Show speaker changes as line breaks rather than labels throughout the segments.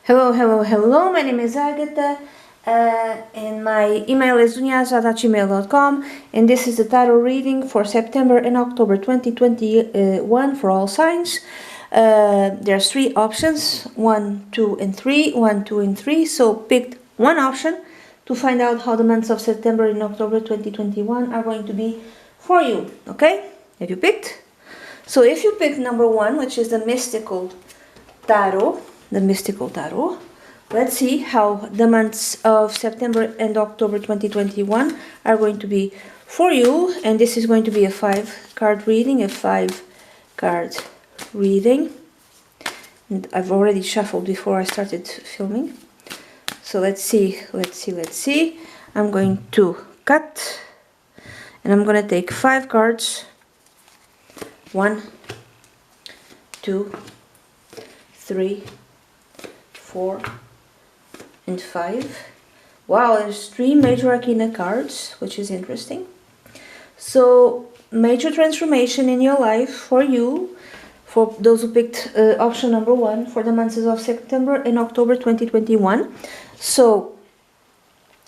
Hello. My name is Agatha, and my email is dunyazade@gmail.com, and this is the tarot reading for September and October 2021 for all signs. There's three options: 1, 2, and 3. 1, 2, and 3. So pick one option to find out how the months of September and October 2021 are going to be for you. Okay? Have you picked? So if you pick number 1, which is the mystical tarot, let's see how the months of September and October 2021 are going to be for you. And this is going to be a 5-card reading, And I've already shuffled before I started filming. So let's see. I'm going to cut, and I'm going to take 5 cards. 1, 2, 3, 4, and 5. Wow, there's 3 major arcana cards, which is interesting. So, major transformation in your life for you, for those who picked option number 1 for the months of September and October 2021. So,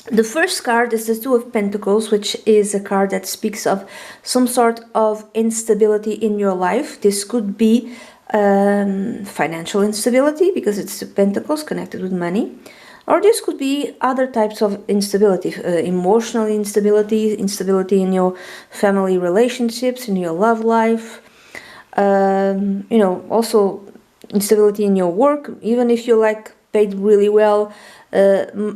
the first card is the Two of Pentacles, which is a card that speaks of some sort of instability in your life. This could be financial instability, because it's the Pentacles connected with money, or this could be other types of instability, emotional instability in your family relationships, in your love life, also instability in your work. Even if you're paid really well,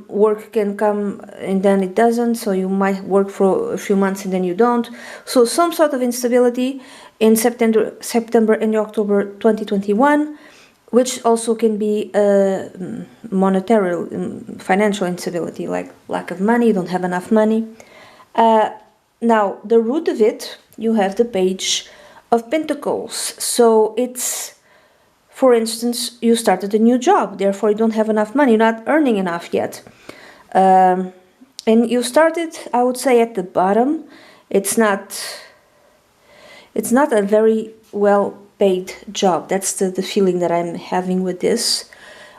work can come and then it doesn't, so you might work for a few months and then you don't. So some sort of instability in September and October 2021, which also can be monetary, financial instability, like lack of money, you don't have enough money. Now, the root of it, you have the Page of Pentacles. So it's, for instance, you started a new job, therefore you don't have enough money, you're not earning enough yet. And you started, I would say, at the bottom. It's not a very well paid job. That's the feeling that I'm having with this.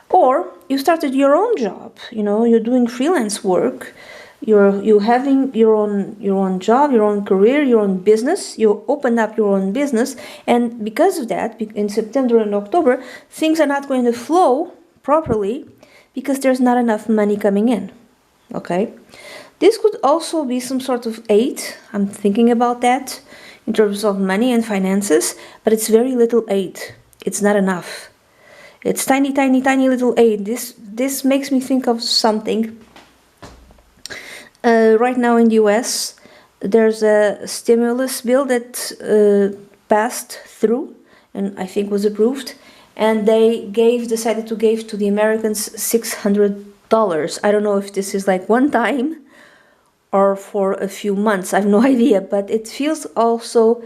Or you started your own job, you're doing freelance work, you're having your own job, your own career, your own business. You opened up your own business, and because of that, in September and October, things are not going to flow properly because there's not enough money coming in. Okay? This could also be some sort of aid. I'm thinking about that in terms of money and finances, but it's very little aid. It's not enough. It's tiny little aid. This makes me think of something. Right now in the US, there's a stimulus bill that passed through and I think was approved, and they decided to give to the Americans $600. I don't know if this is one time or for a few months. I have no idea, but it feels also,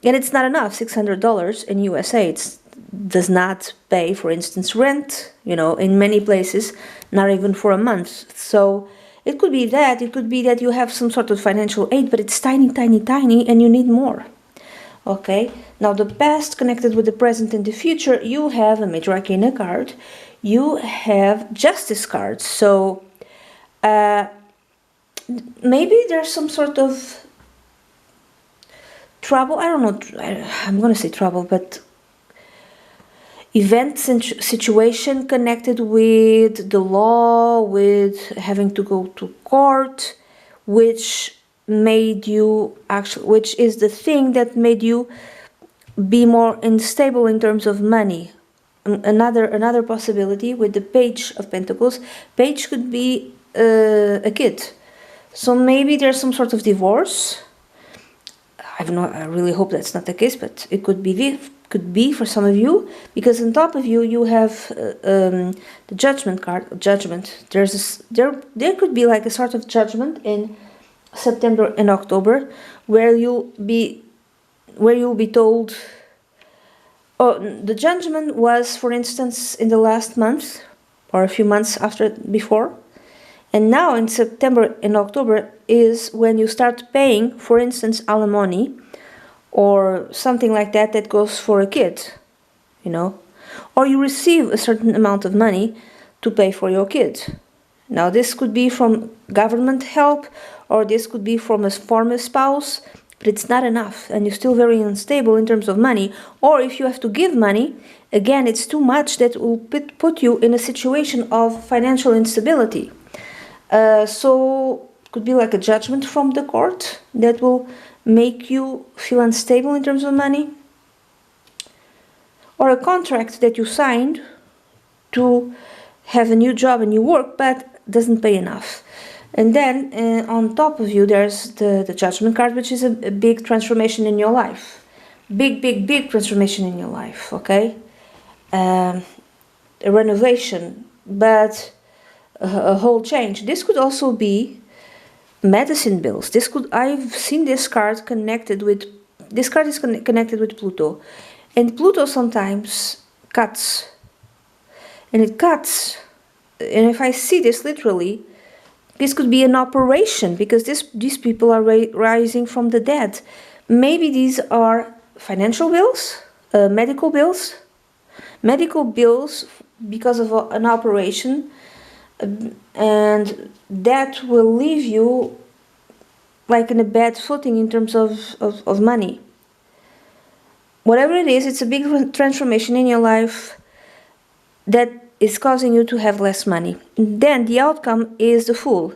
and it's not enough. $600 in USA, it does not pay, for instance, rent, in many places, not even for a month. So it could be that you have some sort of financial aid, but it's tiny, and you need more. Okay, now the past connected with the present and the future, you have a major arcana card, you have Justice cards. So maybe there's some sort of trouble. I don't know, I'm going to say trouble, but events and situation connected with the law, with having to go to court, which is the thing that made you be more unstable in terms of money. Another possibility with the Page of Pentacles, Page could be a kid. So maybe there's some sort of divorce. I really hope that's not the case, but it could be for some of you, because on top of you have the Judgment card. Judgment. There could be a sort of judgment in September and October, where you'll be told. Oh, the judgment was, for instance, in the last month or a few months before. And now in September and October is when you start paying, for instance, alimony or something like that goes for a kid, or you receive a certain amount of money to pay for your kids. Now this could be from government help, or this could be from a former spouse, but it's not enough and you're still very unstable in terms of money. Or if you have to give money, again, it's too much, that will put you in a situation of financial instability. So it could be like a judgment from the court that will make you feel unstable in terms of money. Or a contract that you signed to have a new job, a new work, but doesn't pay enough. And then on top of you, there's the judgment card, which is a big transformation in your life. Big transformation in your life, okay? A renovation, but a whole change. This could also be medicine bills. I've seen this card connected with, this card is connected with Pluto. And Pluto sometimes cuts. And it cuts, and if I see this literally, this could be an operation, because these people are rising from the dead. Maybe these are financial bills, medical bills because of an operation, and that will leave you like in a bad footing in terms of money. Whatever it is, it's a big transformation in your life that is causing you to have less money. Then the outcome is the Fool.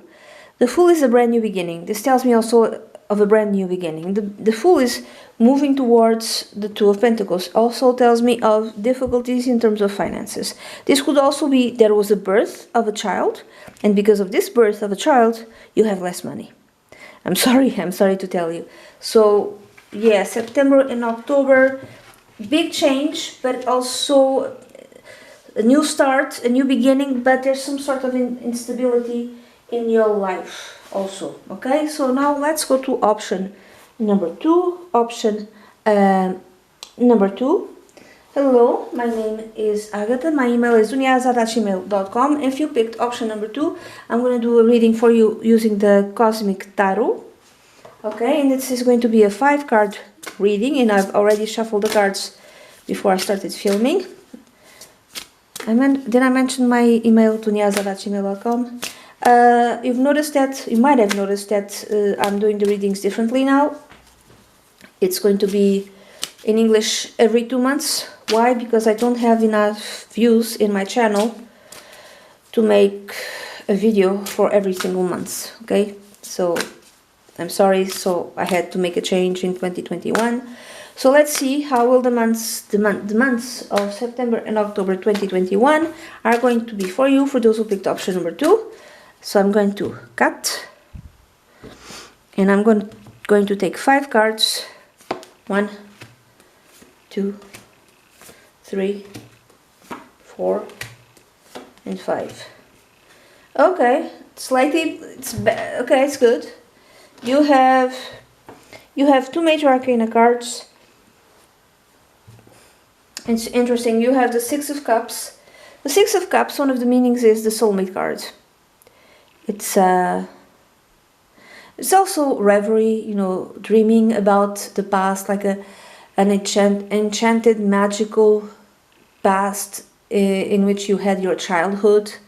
The Fool is a brand new beginning. This tells me also of a brand new beginning. The Fool is moving towards the Two of Pentacles. Also tells me of difficulties in terms of finances. This could also be there was a birth of a child, and because of this birth of a child, you have less money. I'm sorry to tell you. So yeah, September and October, big change, but also a new start, a new beginning, but there's some sort of instability in your life also, okay? So now let's go to option number 2. Option number 2. Hello, my name is Agatha. My email is dunyazade@gmail.com. If you picked option number 2, I'm going to do a reading for you using the Cosmic Tarot. Okay, and this is going to be a 5-card reading, and I've already shuffled the cards before I started filming. Did I mention my email, dunyazade@gmail.com? You might have noticed that I'm doing the readings differently now. It's going to be in English every 2 months. Why? Because I don't have enough views in my channel to make a video for every single month, okay? So I'm sorry, so I had to make a change in 2021. So let's see how will the months of September and October 2021 are going to be for you, for those who picked option number 2. So I'm going to cut, and I'm going to take 5 cards. 1, 2, 3, 4, and 5. Okay, it's good. You have 2 major arcana cards. It's interesting. You have the 6 of Cups. The 6 of Cups, one of the meanings is the soulmate card. It's also reverie, you know, dreaming about the past, like an enchanted, magical past in which you had your childhood.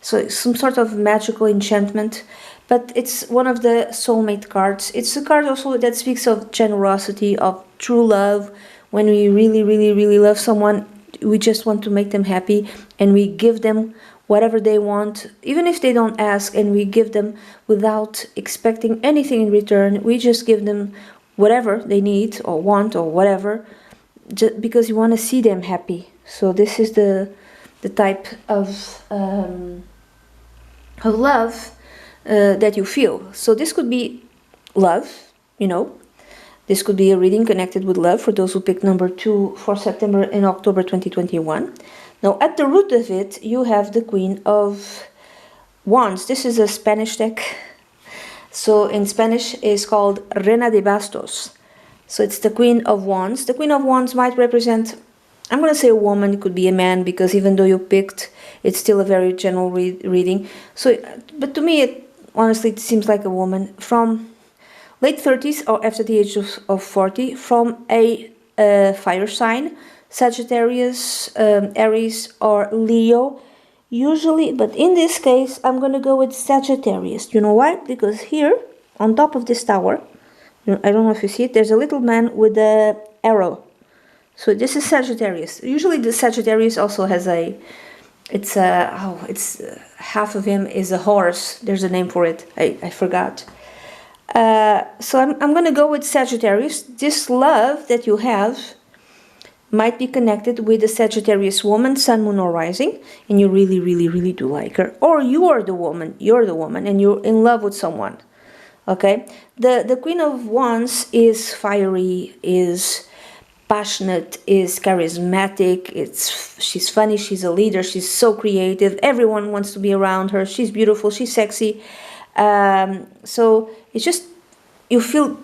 So it's some sort of magical enchantment. But it's one of the soulmate cards. It's a card also that speaks of generosity, of true love. When we really love someone, we just want to make them happy, and we give them whatever they want, even if they don't ask, and we give them without expecting anything in return. We just give them whatever they need or want or whatever, just because you want to see them happy. So this is the type of love that you feel. So this could be love, you know. This could be a reading connected with love for those who picked number 2 for September and October 2021. Now, at the root of it, you have the Queen of Wands. This is a Spanish deck. So in Spanish, it's called Reina de Bastos. So it's the Queen of Wands. The Queen of Wands might represent, I'm going to say a woman, it could be a man, because even though you picked, it's still a very general reading. So, but to me, honestly, it seems like a woman from late 30s or after the age of 40, from a fire sign, Sagittarius, Aries, or Leo. usually, but in this case, I'm going to go with Sagittarius. You know why? Because here, on top of this tower, I don't know if you see it, there's a little man with a arrow. So this is Sagittarius. Usually the Sagittarius also has a, it's half of him is a horse. There's a name for it. I forgot. So I'm going to go with Sagittarius. This love that you have might be connected with a Sagittarius woman, sun, moon, or rising, and you really, really, really do like her. Or you're the woman, and you're in love with someone. Okay? The Queen of Wands is fiery, is passionate, is charismatic, she's funny, she's a leader, she's so creative, everyone wants to be around her, she's beautiful, she's sexy. So it's just, you feel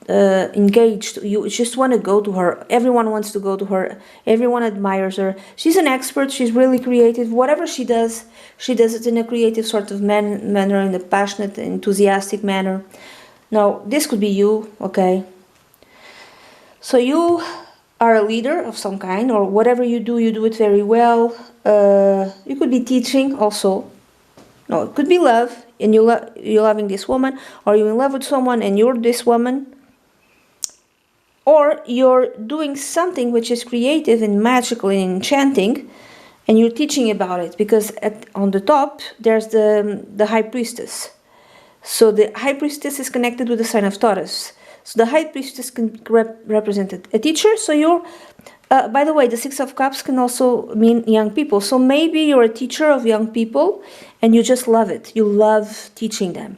engaged, you just want to go to her, everyone wants to go to her, everyone admires her, she's an expert, she's really creative, whatever she does it in a creative sort of manner, in a passionate, enthusiastic manner. Now, this could be you, okay? So you are a leader of some kind, or whatever you do it very well. You could be teaching also. No, it could be love, and you're loving this woman, or you're in love with someone and you're this woman. Or you're doing something which is creative and magical and enchanting, and you're teaching about it, because on the top there's the High Priestess. So the High Priestess is connected with the sign of Taurus. So the High Priestess can represent a teacher. So you're, by the way, the Six of Cups can also mean young people. So maybe you're a teacher of young people and you just love it. You love teaching them.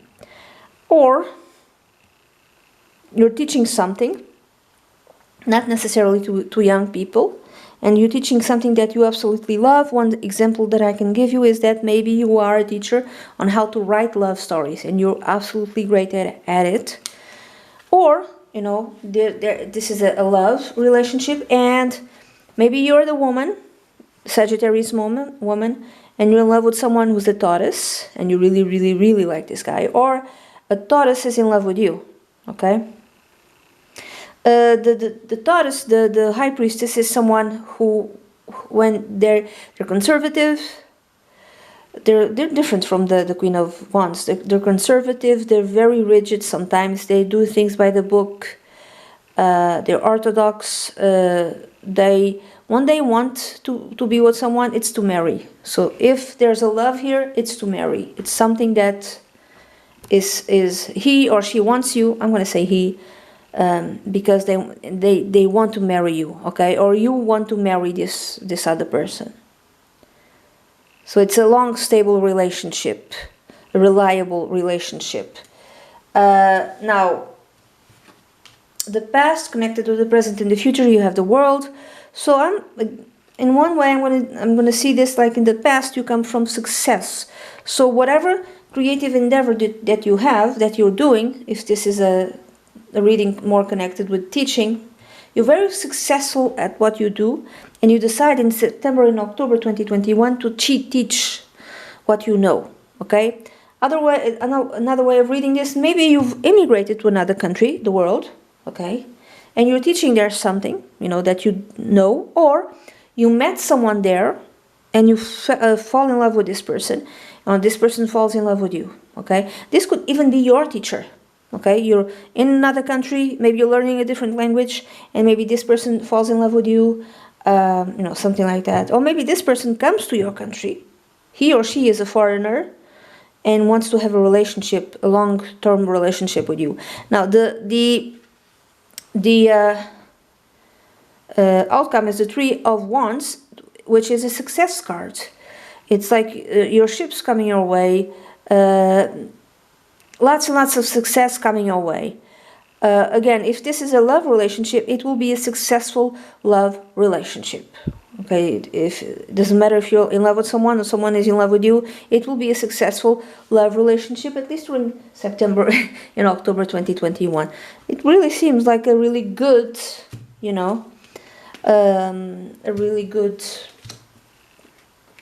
Or you're teaching something, not necessarily to young people, and you're teaching something that you absolutely love. One example that I can give you is that maybe you are a teacher on how to write love stories and you're absolutely great at it. Or, you know, this is a love relationship, and maybe you're the woman, Sagittarius woman, and you're in love with someone who's a Taurus, and you really, really, really like this guy. Or a Taurus is in love with you, okay? The Taurus, the High Priestess, is someone who, when they're conservative, they're different from the Queen of Wands. They're conservative, they're very rigid sometimes, they do things by the book, they're orthodox, when they want to be with someone, it's to marry. So if there's a love here, it's to marry. It's something that is he or she wants you. I'm going to say he, because they want to marry you, okay? Or you want to marry this other person. So it's a long, stable relationship, a reliable relationship. Now, the past connected to the present and the future, you have the world. So in one way, I'm gonna see this like in the past, you come from success. So whatever creative endeavor that you have, that you're doing, if this is a reading more connected with teaching, you're very successful at what you do, and you decide in September and October 2021 to teach what you know, okay? Another way of reading this, maybe you've immigrated to another country, the world, okay? And you're teaching there something, you know, that you know, or you met someone there and you fall in love with this person, and this person falls in love with you, okay? This could even be your teacher. Okay, you're in another country, maybe you're learning a different language, and maybe this person falls in love with you, you know, something like that. Or maybe this person comes to your country, he or she is a foreigner, and wants to have a relationship, a long-term relationship with you. Now, the outcome is the Three of Wands, which is a success card. It's like your ship's coming your way, lots and lots of success coming your way. Again, if this is a love relationship, it will be a successful love relationship. Okay, it doesn't matter if you're in love with someone or someone is in love with you, it will be a successful love relationship, at least in September and October 2021. It really seems like a really good, you know, a really good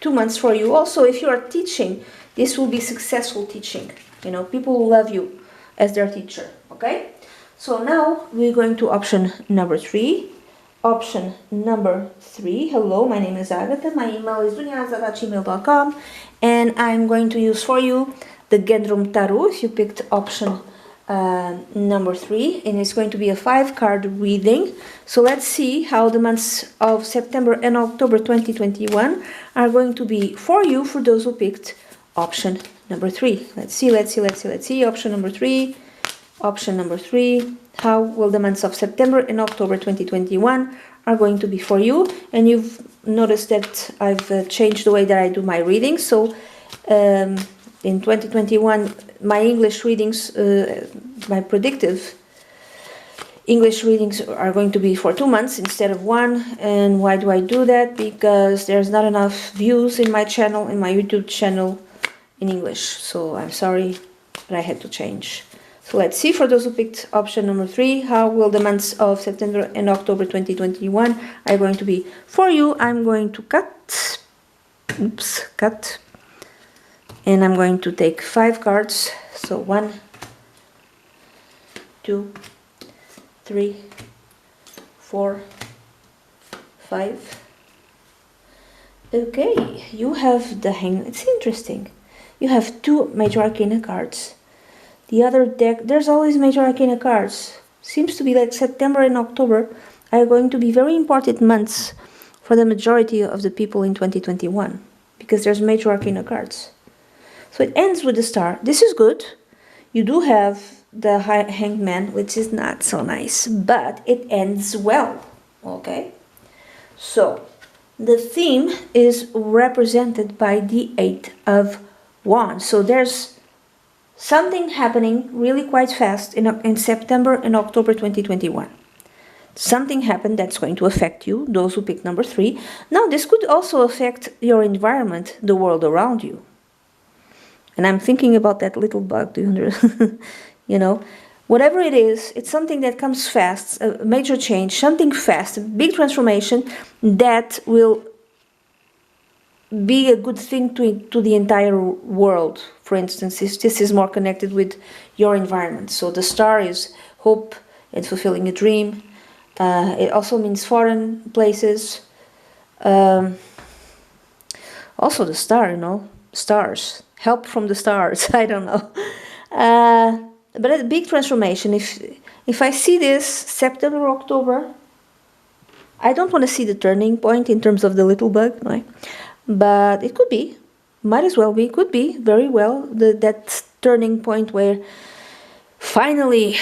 2 months for you. Also, if you are teaching, this will be successful teaching. You know, people will love you as their teacher, okay? So now we're going to option number 3. option number 3. Hello, my name is Agatha. My email is dunyazade@gmail.com, and I'm going to use for you the Gendrum Tarot if you picked option number 3, and it's going to be a 5-card reading. So let's see how the months of September and October 2021 are going to be for you, for those who picked option number 3. Let's see. Option number 3. How will the months of September and October 2021 are going to be for you? And you've noticed that I've changed the way that I do my readings. So in 2021, my English readings, my predictive English readings are going to be for 2 months instead of 1. And why do I do that? Because there's not enough views in my channel, in my YouTube channel, in English. So I'm sorry, but I had to change. So let's see, for those who picked option number 3, how will the months of September and October 2021 are going to be for you. I'm going to cut, and I'm going to take 5 cards. So 1, 2, 3, 4, 5. Okay, you have the Hangman. It's interesting. You have 2 Major Arcana cards. The other deck, there's always Major Arcana cards. Seems to be like September and October are going to be very important months for the majority of the people in 2021, because there's Major Arcana cards. So it ends with the Star. This is good. You do have the Hanged Man, which is not so nice, but it ends well. Okay? So the theme is represented by the 8 of Wands. So there's something happening really quite fast in September and October 2021. Something happened that's going to affect you, those who picked number 3. Now, this could also affect your environment, the world around you. And I'm thinking about that little bug, do you understand? You know, whatever it is, it's something that comes fast, a major change, something fast, a big transformation that will be a good thing to the entire world. For instance, if this is more connected with your environment. So the Star is hope and fulfilling a dream. It also means foreign places. Also the Star, you know, stars, help from the stars. I don't know, but a big transformation. If I see this September, October, I don't want to see the turning point in terms of the little bug, right? But it could be, might as well be, could be very well that turning point where finally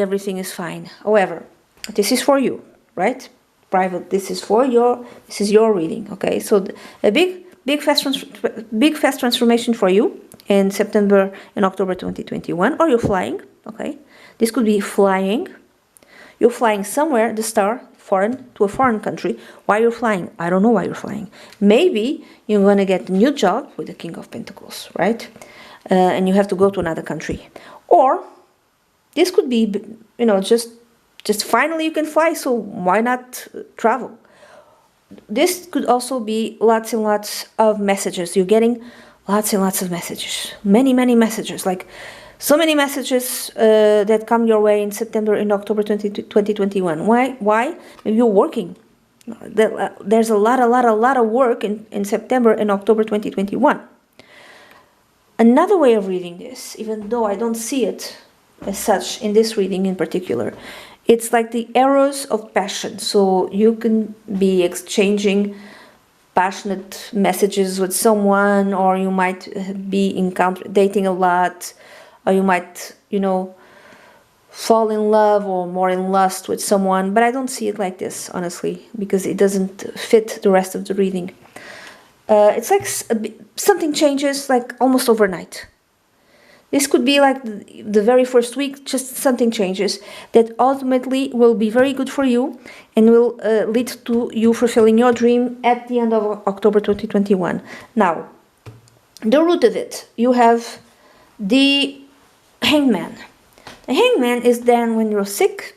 everything is fine. However, this is for you, right? Private. This is your reading. Okay, so a big fast transformation for you in September and October 2021. Or you're flying. Okay, this could be flying. You're flying somewhere. The Star. To a foreign country. Why you're flying? I don't know why you're flying. Maybe you're going to get a new job with the King of Pentacles, right? And you have to go to another country. Or this could be, you know, just finally you can fly, so why not travel? This could also be lots and lots of messages. You're getting lots and lots of messages. Many messages, like so many messages that come your way in September and October 2021. Why? Maybe you're working. There's a lot of work in September and October 2021. Another way of reading this, even though I don't see it as such in this reading in particular, it's like the arrows of passion. So you can be exchanging passionate messages with someone, or you might be dating a lot, or you might, you know, fall in love or more in lust with someone. But I don't see it like this, honestly, because it doesn't fit the rest of the reading. It's like something changes like almost overnight. This could be like the very first week, just something changes that ultimately will be very good for you and will lead to you fulfilling your dream at the end of October 2021. Now, the root of it, you have the Hangman. The Hangman is then when you're sick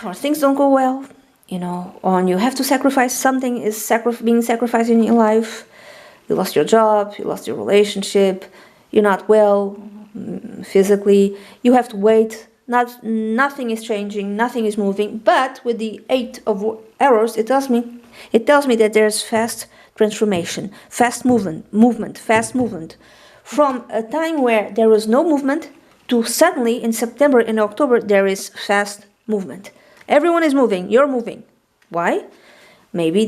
or things don't go well, you know, or you have to sacrifice something is being sacrificed in your life. You lost your job, you lost your relationship, you're not well physically. You have to wait nothing is changing, nothing is moving. But with the 8 of arrows, it tells me that there's fast transformation, fast movement. From a time where there was no movement to suddenly in September and October there is fast movement. Everyone is moving, you're moving. Why? Maybe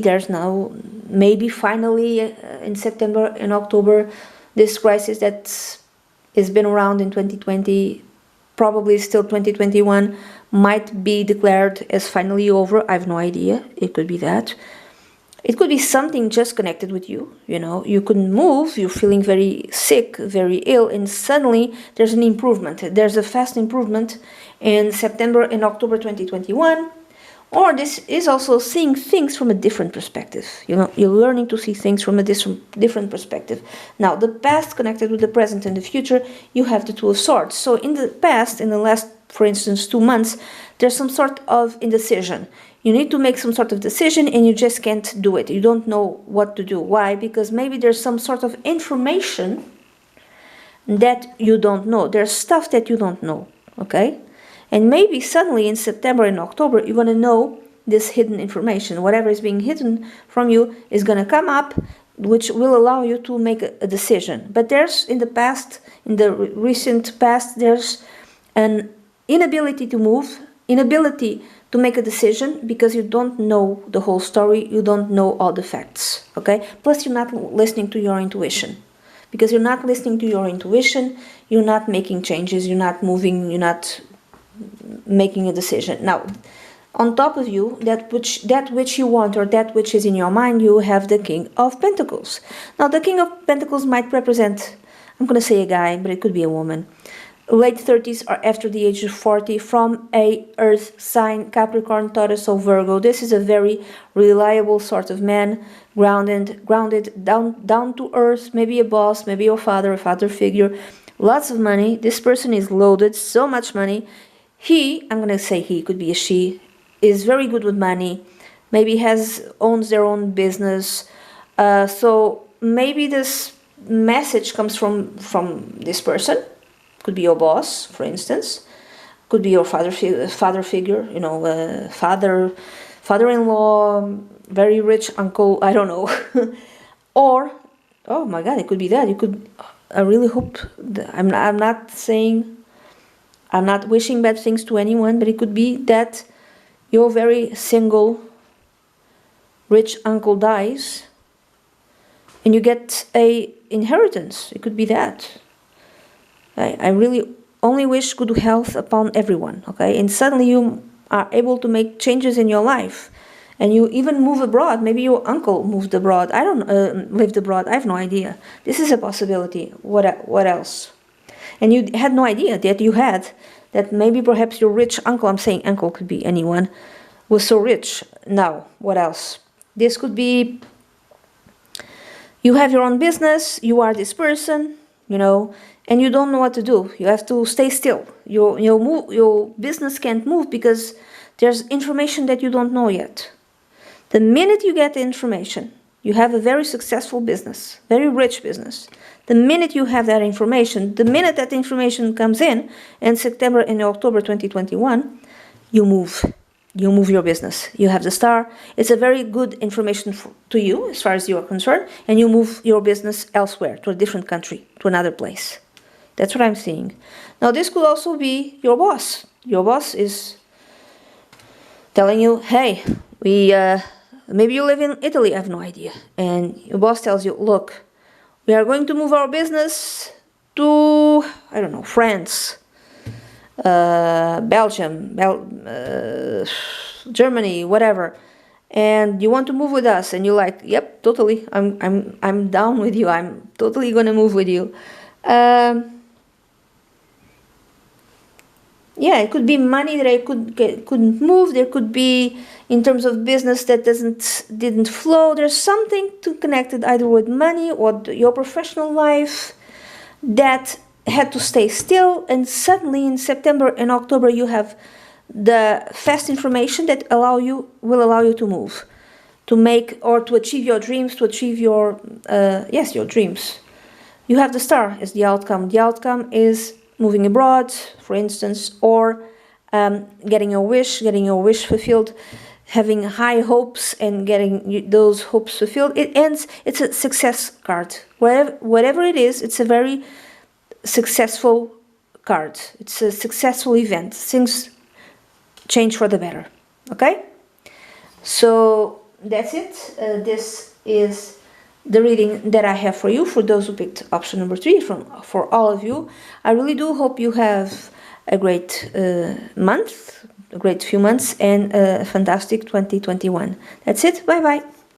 finally in September and October, this crisis that has been around in 2020, probably still 2021, might be declared as finally over. I have no idea. It could be that. It could be something just connected with you. You couldn't move, you're feeling very sick, very ill, and suddenly there's an improvement. There's a fast improvement in September and October 2021. Or this is also seeing things from a different perspective. You're learning to see things from a different perspective. Now, the past connected with the present and the future, you have the Two of Swords. So in the past, in the last, for instance, 2 months, there's some sort of indecision. You need to make some sort of decision and you just can't do it. You don't know what to do. Why? Because maybe there's some sort of information that you don't know. There's stuff that you don't know, okay? And maybe suddenly in September and October, you're going to know this hidden information. Whatever is being hidden from you is going to come up, which will allow you to make a decision. But there's in the recent past, there's an inability to move, inability to make a decision because you don't know the whole story, you don't know all the facts, okay? Plus you're not listening to your intuition. Because you're not listening to your intuition, you're not making changes, you're not moving, you're not making a decision. Now, on top of you, that which you want or that which is in your mind, you have the King of Pentacles. Now, the King of Pentacles might represent, I'm going to say a guy, but it could be a woman. Late 30s or after the age of 40, from a earth sign, Capricorn, Taurus or Virgo. This is a very reliable sort of man, grounded, down to earth, maybe a boss, maybe a father figure, lots of money. This person is loaded, so much money. I'm going to say he, could be a she, is very good with money, maybe owns their own business. So maybe this message comes from this person. Could be your boss, for instance. Could be your father figure, father-in-law, very rich uncle, I don't know. Or, oh my God, it could be that. I really hope, I'm not wishing bad things to anyone, but it could be that your very single rich uncle dies and you get a inheritance. It could be that. I really only wish good health upon everyone, okay? And suddenly you are able to make changes in your life. And you even move abroad. Maybe your uncle moved abroad. I don't lived abroad. I have no idea. This is a possibility. What else? And you had no idea that maybe perhaps your rich uncle, I'm saying uncle could be anyone, was so rich. Now, what else? This could be you have your own business, you are this person, and you don't know what to do. You have to stay still. Your business can't move because there's information that you don't know yet. The minute you get the information, you have a very successful business, very rich business. The minute you have that information, the minute that information comes in September and October 2021, you move. You move your business. You have the star. It's a very good information to you as far as you are concerned, and you move your business elsewhere, to a different country, to another place. That's what I'm seeing. Now, this could also be your boss. Your boss is telling you, hey, maybe you live in Italy, I have no idea. And your boss tells you, look, we are going to move our business to, I don't know, France, Belgium, Germany, whatever. And you want to move with us, and you're like, yep, totally, I'm down with you. I'm totally gonna move with you. Yeah, it could be money that I couldn't move. There could be, in terms of business, that didn't flow. There's something connected either with money or your professional life that had to stay still. And suddenly in September and October, you have the fast information that will allow you to move, to make or to achieve your dreams, to achieve your dreams. You have the star as the outcome. The outcome is moving abroad, for instance, or getting your wish fulfilled, having high hopes and getting those hopes fulfilled. It's a success card. Whatever it is, it's a very successful card. It's a successful event. Things change for the better. Okay? So that's it. This is the reading that I have for you, for those who picked option number 3, for all of you. I really do hope you have a great month, a great few months, and a fantastic 2021. That's it. Bye bye.